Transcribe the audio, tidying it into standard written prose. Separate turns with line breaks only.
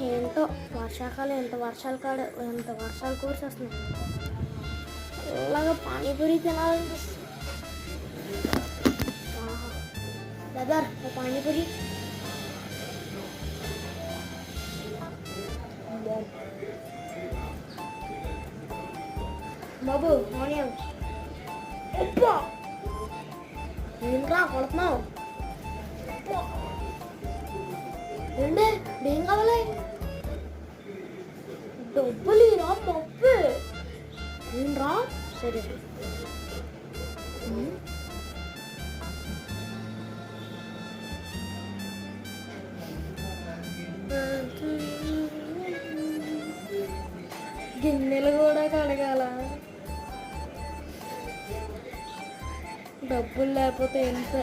ఏంటో వర్షాకాలం ఎంత వర్షాలు కురిసేస్తున్నాయి. ఇలాగా పానీపూరి తినాలనిపిస్తుంది. బ్రదర్ ఓ పానీపూరి. బాబు ఆనియన్. ఏంట్రా కొడుతున్నావు? ఏంటే ఏం కావాలి? డబ్బులు రా పప్పు. ఏంట్రా? సరే గిన్నెలు కూడా కడగాల. డబ్బులు లేకపోతే ఎంత